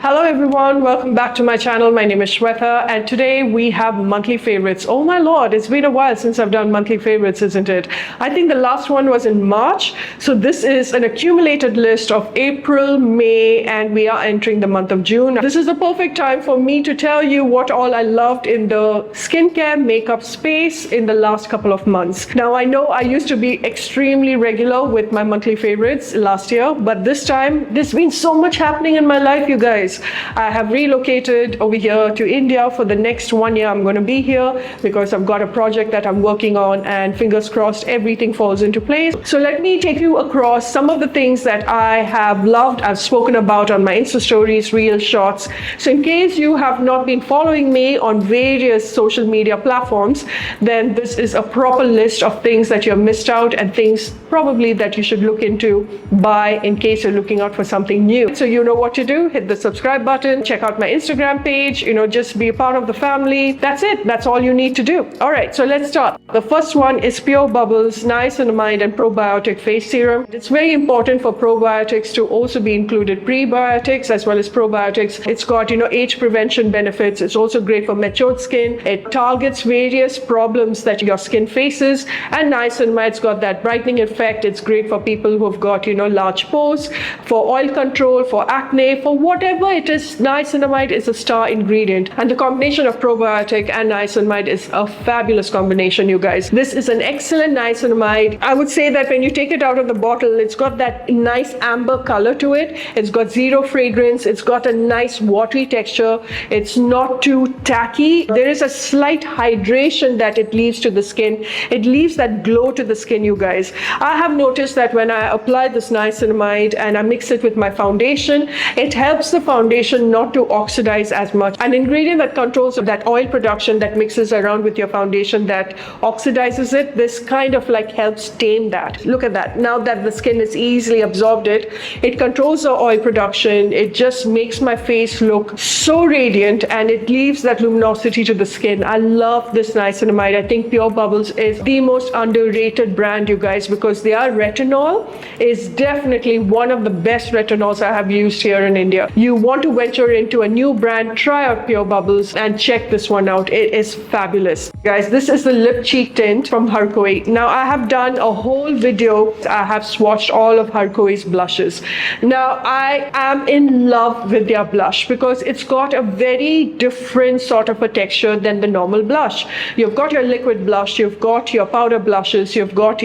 Hello everyone, welcome back to my channel. My name is Shweta and today we have monthly favorites. Oh my lord, it's been a while since I've done monthly favorites, isn't it? I think the last one was in March. So this is an accumulated list of April, May, and we are entering the month of June. This is the perfect time for me to tell you what all I loved in the skincare makeup space in the last couple of months. Now I know I used to be extremely regular with my monthly favorites last year, but this time there's been so much happening in my life, you guys. I have relocated over here to India. For the next 1 year I'm going to be here because I've got a project that I'm working on, and fingers crossed everything falls into place. So let me take you across some of the things that I have loved, I've spoken about on my Insta stories, reel shots. So in case you have not been following me on various social media platforms, then this is a proper list of things that you've missed out and things probably that you should look into buy in case you're looking out for something new. So you know what to do. Hit the subscribe button, check out my Instagram page, just be a part of the family. That's it. That's all you need to do. All right, so let's start. The first one is Pure Bubbles Niacinamide and Probiotic Face Serum. It's very important for probiotics to also be included prebiotics as well as probiotics. It's got, age prevention benefits. It's also great for matured skin. It targets various problems that your skin faces, and niacinamide's got that brightening effect. It's great for people who've got, large pores, for oil control, for acne, for whatever it is. Niacinamide is a star ingredient, and the combination of probiotic and niacinamide is a fabulous combination, you guys. This is an excellent niacinamide. I would say that when you take it out of the bottle, it's got that nice amber color to it. It's got zero fragrance. It's got a nice watery texture. It's not too tacky. There is a slight hydration that it leaves to the skin. It leaves that glow to the skin, you guys. I have noticed that when I apply this niacinamide and I mix it with my foundation, it helps the foundation not to oxidize as much. An ingredient that controls that oil production that mixes around with your foundation that oxidizes it, this kind of helps tame that. Look at that. Now that the skin has easily absorbed it, it controls the oil production. It just makes my face look so radiant, and it leaves that luminosity to the skin. I love this niacinamide. I think Pure Bubbles is the most underrated brand, you guys, because their retinol is definitely one of the best retinols I have used here in India. You want to venture into a new brand, try out Pure Bubbles and check this one out. It is fabulous. Guys, this is the lip cheek tint from Haircare. Now I have done a whole video. I have swatched all of Haircare's blushes. Now I am in love with their blush because it's got a very different sort of a texture than the normal blush. You've got your liquid blush, you've got your powder blushes, you've got,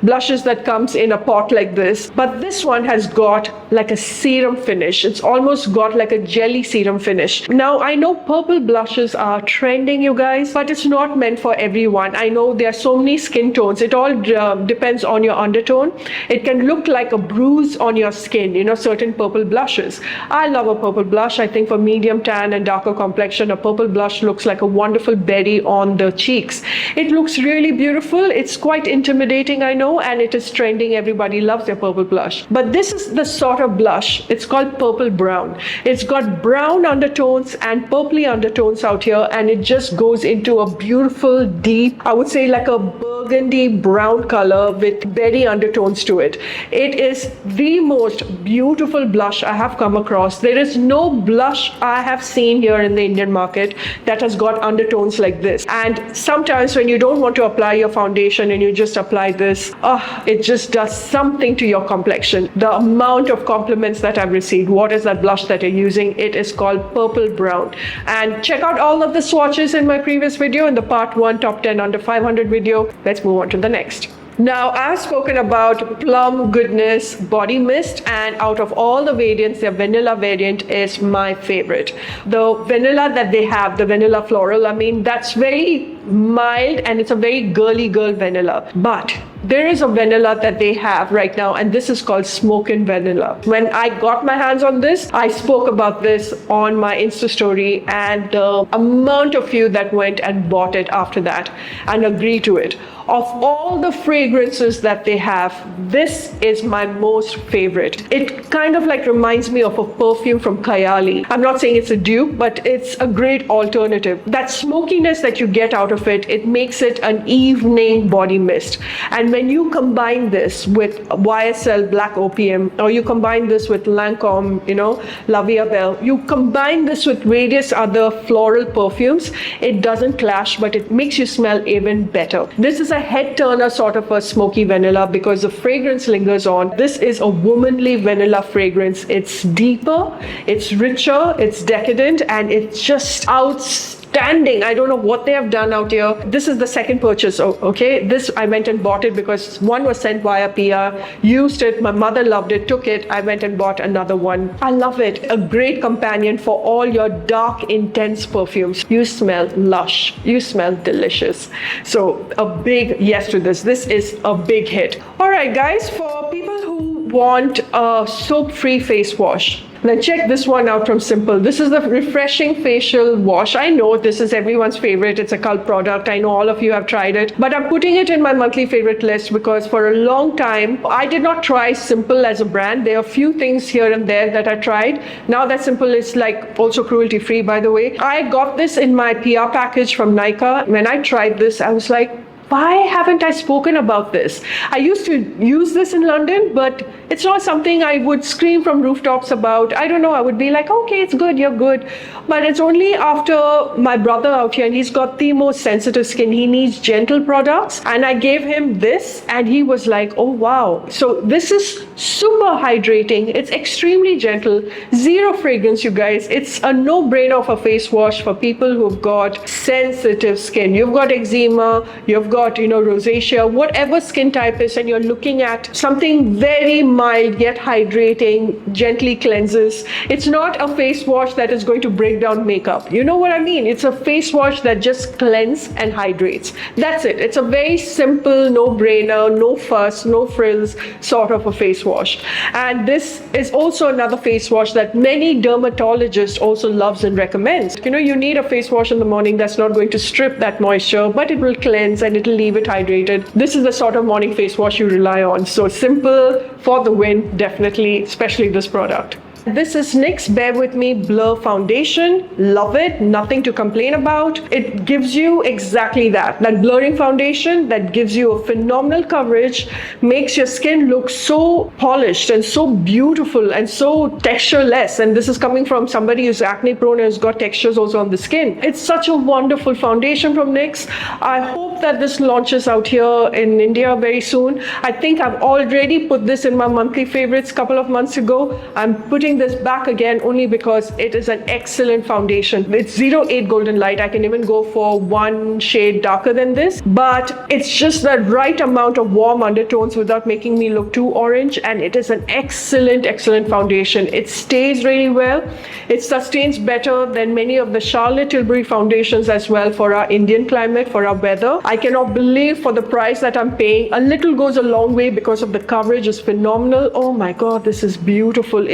blushes that comes in a pot like this. But this one has got like a serum finish. It's almost got like a jelly serum finish. Now I know purple blushes are trending, you guys, but it's not meant for everyone. I know there are so many skin tones. It all depends on your undertone. It can look like a bruise on your skin, certain purple blushes. I love a purple blush. I think for medium tan and darker complexion, a purple blush looks like a wonderful berry on the cheeks. It looks really beautiful. It's quite intimidating, I know, and it is trending. Everybody loves their purple blush. But this is the sort of blush. It's called purple brown. It's got brown undertones and purpley undertones out here, and it just goes into a beautiful, deep, I would say like a burgundy brown color with berry undertones to it. It is the most beautiful blush I have come across. There is no blush I have seen here in the Indian market that has got undertones like this. And sometimes when you don't want to apply your foundation and you just apply this, it just does something to your complexion. The amount of compliments that I've received, what is that blush that you're using? It is called purple brown. And check out all of the swatches in my previous video, in the part 1 top 10 under 500 video. Let's move on to the next. Now, I've spoken about Plum Goodness Body Mist, and out of all the variants, their vanilla variant is my favorite. The vanilla that they have, the vanilla floral, that's very mild and it's a very girly girl vanilla. But there is a vanilla that they have right now, and this is called Smokin' Vanilla. When I got my hands on this, I spoke about this on my Insta story, and the amount of you that went and bought it after that and agreed to it. Of all the fragrances that they have, this is my most favorite. It kind of reminds me of a perfume from Kayali. I'm not saying it's a dupe, but it's a great alternative. That smokiness that you get out of it, it makes it an evening body mist. And when you combine this with YSL Black Opium, or you combine this with Lancome, La Vie Belle, you combine this with various other floral perfumes, it doesn't clash, but it makes you smell even better. This is a head turner, sort of a smoky vanilla, because the fragrance lingers on. This is a womanly vanilla fragrance. It's deeper, it's richer, it's decadent, and it's just outstanding. I don't know what they have done out here. This is the second purchase, okay? This, I went and bought it because one was sent via PR, used it, my mother loved it, took it, I went and bought another one. I love it. A great companion for all your dark, intense perfumes. You smell lush, you smell delicious. So a big yes to this. This is a big hit. All right, guys, for people who want a soap-free face wash, then check this one out from Simple. This is the refreshing facial wash. I know this is everyone's favorite. It's a cult product. I know all of you have tried it, but I'm putting it in my monthly favorite list because for a long time, I did not try Simple as a brand. There are a few things here and there that I tried. Now that Simple is like also cruelty-free, by the way. I got this in my PR package from Nykaa. When I tried this, I was like, why haven't I spoken about this? I used to use this in London, but it's not something I would scream from rooftops about. I don't know, I would be like, okay, it's good, you're good. But it's only after my brother out here, and he's got the most sensitive skin, he needs gentle products, and I gave him this, and he was like, oh wow. So this is super hydrating, it's extremely gentle, zero fragrance, you guys. It's a no-brainer of a face wash for people who've got sensitive skin. You've got eczema, you've got, rosacea, whatever skin type is, and you're looking at something very mild yet hydrating, gently cleanses. It's not a face wash that is going to break down makeup. You know what I mean? It's a face wash that just cleanses and hydrates. That's it. It's a very simple, no-brainer, no fuss, no frills sort of a face wash. And this is also another face wash that many dermatologists also loves and recommends. You need a face wash in the morning that's not going to strip that moisture, but it will cleanse and it'll leave it hydrated. This is the sort of morning face wash you rely on. So Simple for the win, definitely, especially this product. This is NYX Bear With Me Blur Foundation. Love it. Nothing to complain about. It gives you exactly that blurring foundation that gives you a phenomenal coverage, makes your skin look so polished and so beautiful and so textureless. And this is coming from somebody who's acne prone and has got textures also on the skin. It's such a wonderful foundation from NYX. I hope that this launches out here in India very soon. I think I've already put this in my monthly favorites a couple of months ago. I'm putting this back again only because it is an excellent foundation. It's 08 Golden Light. I can even go for one shade darker than this, but it's just the right amount of warm undertones without making me look too orange, and it is an excellent foundation. It stays really well. It sustains better than many of the Charlotte Tilbury foundations as well for our Indian climate, for our weather. I cannot believe for the price that I'm paying. A little goes a long way because of the coverage is phenomenal. Oh my God, this is beautiful.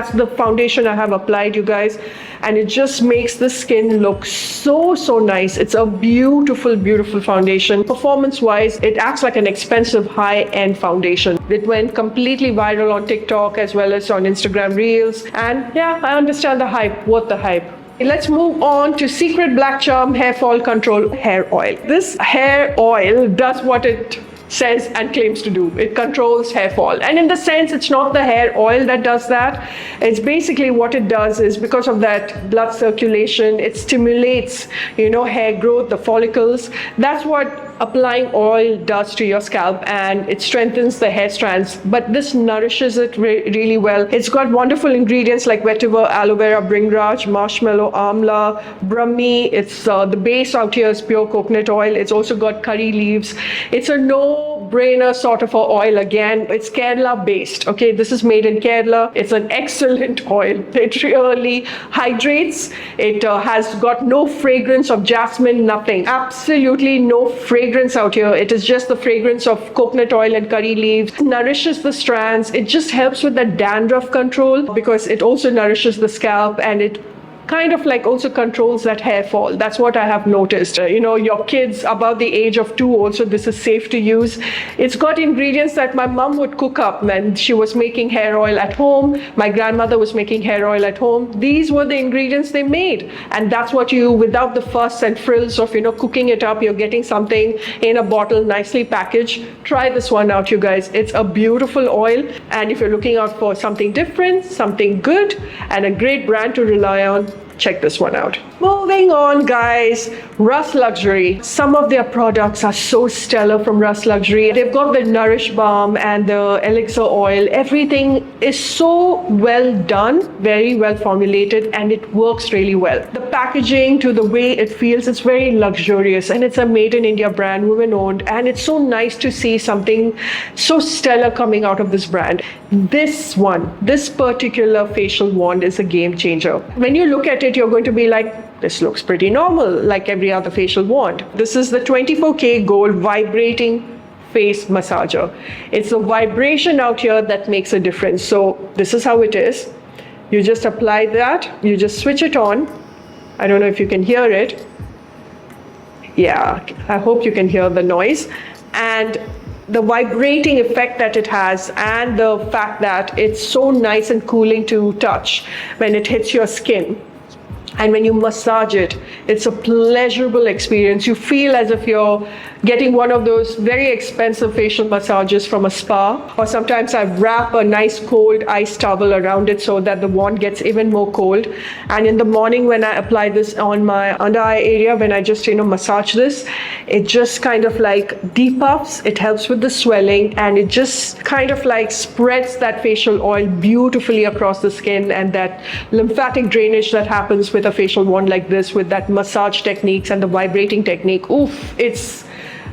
That's the foundation I have applied, you guys, and it just makes the skin look so nice. It's a beautiful foundation. Performance wise, it acts like an expensive high-end foundation. It went completely viral on TikTok as well as on Instagram Reels, and yeah, I understand the hype. Worth the hype. Let's move on to Secret Black Charm Hair Fall Control Hair Oil. This hair oil does what it says and claims to do. It controls hair fall, and in the sense, it's not the hair oil that does that. It's basically what it does is, because of that blood circulation, it stimulates hair growth, the follicles. That's what applying oil does to your scalp, and it strengthens the hair strands, but this nourishes it really well. It's got wonderful ingredients like vetiver, aloe vera, bringraj, marshmallow, amla, brahmi. It's the base out here is pure coconut oil. It's also got curry leaves. It's a no-brainer sort of a oil. Again, it's Kerala based. Okay, this is made in Kerala. It's an excellent oil. It really hydrates. It has got no fragrance of jasmine, nothing. Absolutely no fragrance out here. It is just the fragrance of coconut oil and curry leaves. It nourishes the strands. It just helps with the dandruff control because it also nourishes the scalp, and it kind of like also controls that hair fall. That's what I have noticed. Your kids above the age of 2 also, this is safe to use. It's got ingredients that my mom would cook up when she was making hair oil at home. My grandmother was making hair oil at home. These were the ingredients they made. And that's what without the fuss and frills of, cooking it up, you're getting something in a bottle nicely packaged. Try this one out, you guys. It's a beautiful oil. And if you're looking out for something different, something good, and a great brand to rely on, check this one out. Moving on, guys, Rust Luxury. Some of their products are so stellar from Rust Luxury. They've got the Nourish Balm and the Elixir oil. Everything is so well done, very well formulated, and it works really well. The packaging to the way it feels, it's very luxurious, and it's a made in India brand, women owned, and it's so nice to see something so stellar coming out of this brand. This particular facial wand is a game changer. When you look at it, you're going to be like, this looks pretty normal, like every other facial wand. This is the 24K Gold Vibrating Face Massager. It's the vibration out here that makes a difference. So this is how it is. You just apply that, you just switch it on. I don't know if you can hear it. Yeah, I hope you can hear the noise. And the vibrating effect that it has, and the fact that it's so nice and cooling to touch when it hits your skin. And when you massage it, it's a pleasurable experience. You feel as if you're getting one of those very expensive facial massages from a spa. Or sometimes I wrap a nice cold ice towel around it so that the wand gets even more cold. And in the morning when I apply this on my under eye area, when I just massage this, it just kind of like depuffs, it helps with the swelling, and it just kind of like spreads that facial oil beautifully across the skin, and that lymphatic drainage that happens with a facial wand like this, with that massage techniques and the vibrating technique. Oof, it's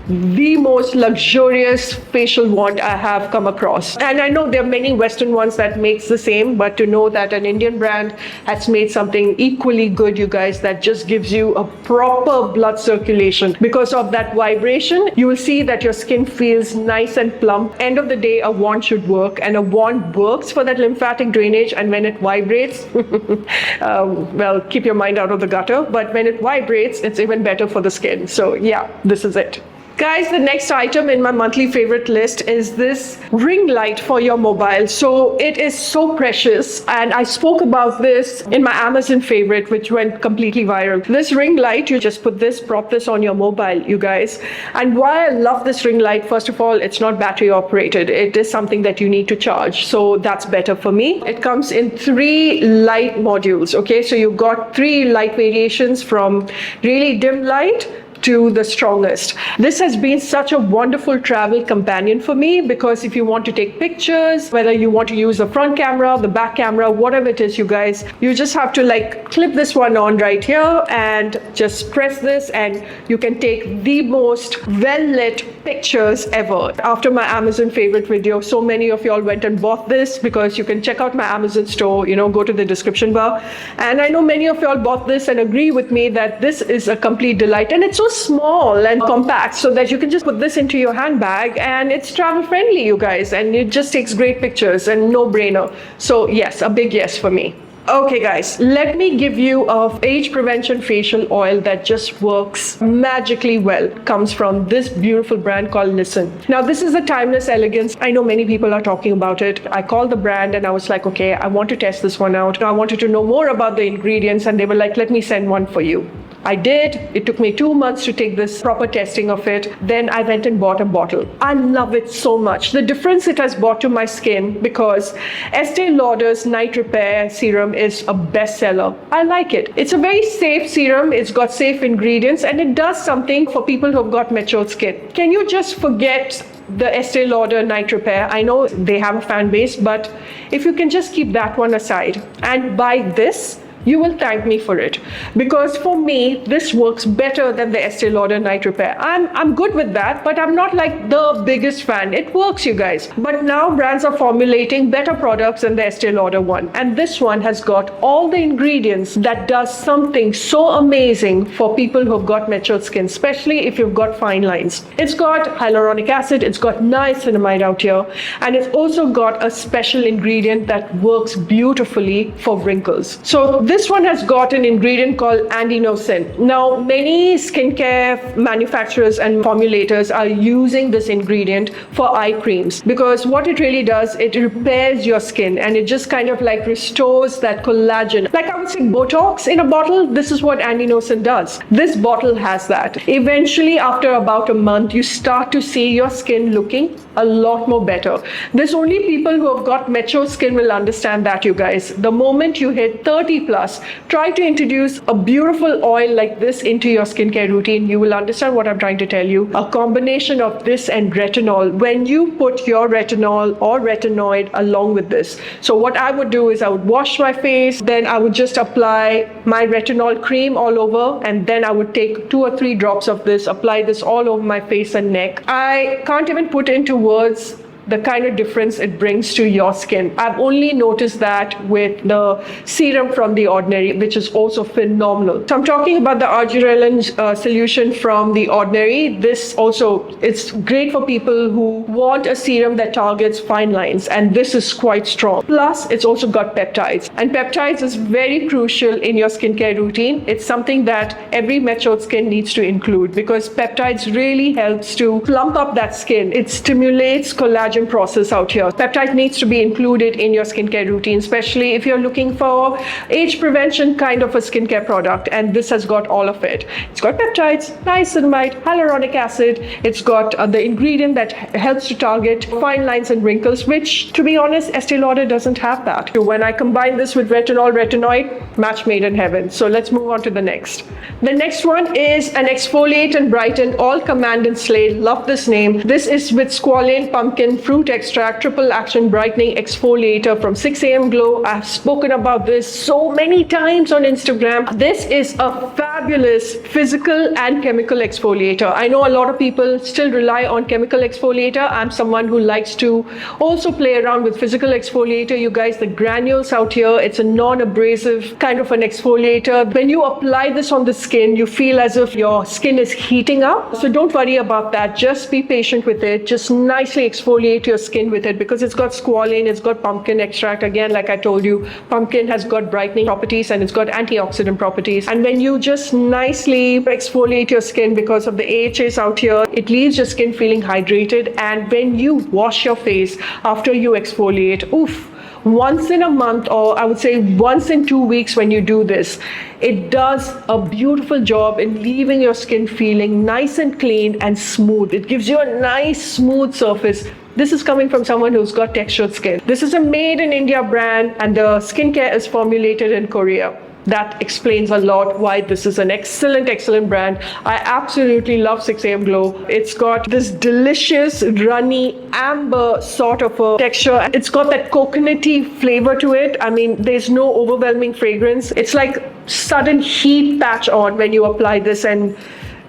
the most luxurious facial wand I have come across. And I know there are many Western ones that makes the same, but to know that an Indian brand has made something equally good, you guys, that just gives you a proper blood circulation. Because of that vibration, you will see that your skin feels nice and plump. End of the day, a wand should work, and a wand works for that lymphatic drainage. And when it vibrates, well, keep your mind out of the gutter, but when it vibrates, it's even better for the skin. So yeah, this is it. Guys, the next item in my monthly favorite list is this ring light for your mobile. So it is so precious, and I spoke about this in my Amazon favorite, which went completely viral. This ring light, you just prop this on your mobile, you guys. And why I love this ring light, first of all, it's not battery operated. It is something that you need to charge. So that's better for me. It comes in 3 light modules, okay? So you've got 3 light variations, from really dim light to the strongest. This has been such a wonderful travel companion for me, because if you want to take pictures, whether you want to use the front camera, the back camera, whatever it is, you guys, you just have to like clip this one on right here and just press this, and you can take the most well-lit pictures ever. After my Amazon favorite video, so many of y'all went and bought this, because you can check out my Amazon store, go to the description bar. And I know many of y'all bought this and agree with me that this is a complete delight. And it's so small and compact, so that you can just put this into your handbag, and it's travel friendly, you guys, and it just takes great pictures, and no brainer. So yes, a big yes for me. Okay guys, let me give you a age prevention facial oil that just works magically well. Comes from this beautiful brand called Listen. Now this is a timeless Elegance. I know many people are talking about it. I called the brand and I was like, okay, I want to test this one out. I wanted to know more about the ingredients, and they were like, let me send one for you. I did. It took me 2 months to take this proper testing of it. Then I went and bought a bottle. I love it so much. The difference it has brought to my skin, because Estee Lauder's Night Repair Serum is a bestseller. I like it. It's a very safe serum. It's got safe ingredients, and it does something for people who've got mature skin. Can you just forget the Estee Lauder Night Repair? I know they have a fan base, but if you can just keep that one aside and buy this, you will thank me for it, because for me this works better than the Estee Lauder Night Repair. I'm good with that, but I'm not like the biggest fan. It works, you guys, but now brands are formulating better products than the Estee Lauder one, and this one has got all the ingredients that does something so amazing for people who've got mature skin, especially if you've got fine lines. It's got hyaluronic acid, it's got niacinamide out here, and it's also got a special ingredient that works beautifully for wrinkles. So this one has got an ingredient called adenosine. Now, many skincare manufacturers and formulators are using this ingredient for eye creams because what it really does, it repairs your skin and it just kind of like restores that collagen. Like I would say Botox in a bottle, this is what adenosine does. This bottle has that. Eventually, after about a month, you start to see your skin looking a lot more better. There's only people who have got mature skin will understand that, you guys. The moment you hit 30 plus, try to introduce a beautiful oil like this into your skincare routine. You will understand what I'm trying to tell you. A combination of this and retinol. When you put your retinol or retinoid along with this. So what I would do is I would wash my face, then I would just apply my retinol cream all over, and then I would take 2 or 3 drops of this, apply this all over my face and neck. I can't even put into words the kind of difference it brings to your skin. I've only noticed that with the serum from The Ordinary, which is also phenomenal. So I'm talking about the Argirelan solution from The Ordinary. This also, it's great for people who want a serum that targets fine lines, and this is quite strong. Plus, it's also got peptides, and peptides is very crucial in your skincare routine. It's something that every matured skin needs to include because peptides really helps to plump up that skin. It stimulates collagen process out here. Peptide needs to be included in your skincare routine, especially if you're looking for age prevention kind of a skincare product, and this has got all of it. It's got peptides, niacinamide, hyaluronic acid. It's got the ingredient that helps to target fine lines and wrinkles, which, to be honest, Estee Lauder doesn't have that. When I combine this with retinol, retinoid, match made in heaven. So let's move on to the next. The next one is an exfoliate and brighten all command and slay. Love this name. This is with squalane, pumpkin, fruit extract, triple action brightening exfoliator from 6 a.m. Glow. I've spoken about this so many times on Instagram. This is a fabulous physical and chemical exfoliator. I know a lot of people still rely on chemical exfoliator. I'm someone who likes to also play around with physical exfoliator. You guys, the granules out here, it's a non-abrasive kind of an exfoliator. When you apply this on the skin, you feel as if your skin is heating up. So don't worry about that. Just be patient with it. Just nicely exfoliate your skin with it because it's got squalane, it's got pumpkin extract. Again, like I told you, pumpkin has got brightening properties and it's got antioxidant properties. And when you just nicely exfoliate your skin because of the AHAs out here, it leaves your skin feeling hydrated. And when you wash your face after you exfoliate, oof, once in a month, or I would say once in 2 weeks when you do this, it does a beautiful job in leaving your skin feeling nice and clean and smooth. It gives you a nice smooth surface. This is coming from someone who's got textured skin. This is a made in India brand and the skincare is formulated in Korea. That explains a lot why this is an excellent brand. I absolutely love 6 a.m. Glow. It's got this delicious, runny, amber sort of a texture. It's got that coconutty flavor to it. I mean, there's no overwhelming fragrance. It's like sudden heat patch on when you apply this, and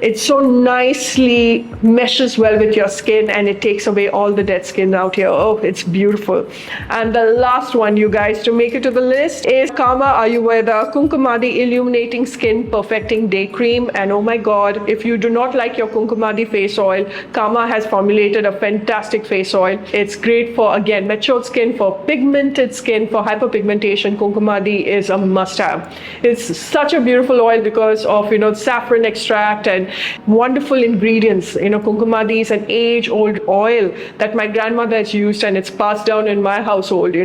it so nicely meshes well with your skin and it takes away all the dead skin out here. Oh, it's beautiful. And the last one, you guys, to make it to the list is Kama Ayurveda Kumkumadi Illuminating Skin Perfecting Day Cream. And oh my God, if you do not like your Kumkumadi face oil, Kama has formulated a fantastic face oil. It's great for, again, matured skin, for pigmented skin, for hyperpigmentation. Kumkumadi is a must-have. It's such a beautiful oil because of, saffron extract and wonderful ingredients. Kumkumadi is an age-old oil that my grandmother has used and it's passed down in my household,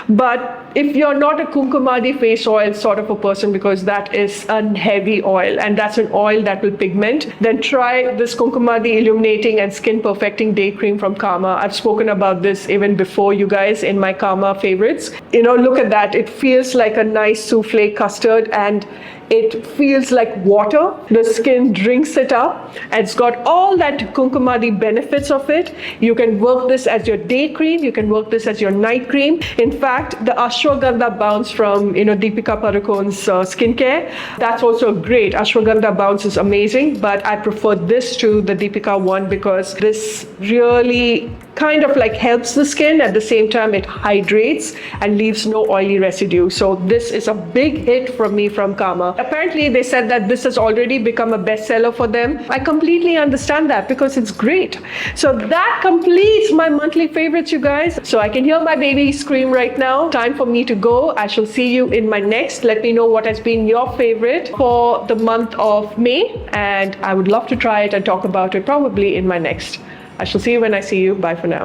But if you're not a Kumkumadi face oil sort of a person, because that is a heavy oil and that's an oil that will pigment, then try this Kumkumadi Illuminating and Skin Perfecting Day Cream from Kama. I've spoken about this even before, you guys, in my Kama favorites. Look at that. It feels like a nice souffle custard and it feels like water. The skin drinks it up. It's got all that Kumkumadi benefits of it. You can work this as your day cream. You can work this as your night cream. In fact, the Ashwagandha Bounce from Deepika Padukone's skincare, that's also great. Ashwagandha Bounce is amazing, but I prefer this to the Deepika one because this really kind of like helps the skin. At the same time, it hydrates and leaves no oily residue. So this is a big hit from me from Kama. Apparently, they said that this has already become a bestseller for them. I completely understand that because it's great. So that completes my monthly favorites, you guys. So I can hear my baby scream right now. Time for me to go. I shall see you in my next. Let me know what has been your favorite for the month of May, and I would love to try it and talk about it probably in my next. I shall see you when I see you. Bye for now.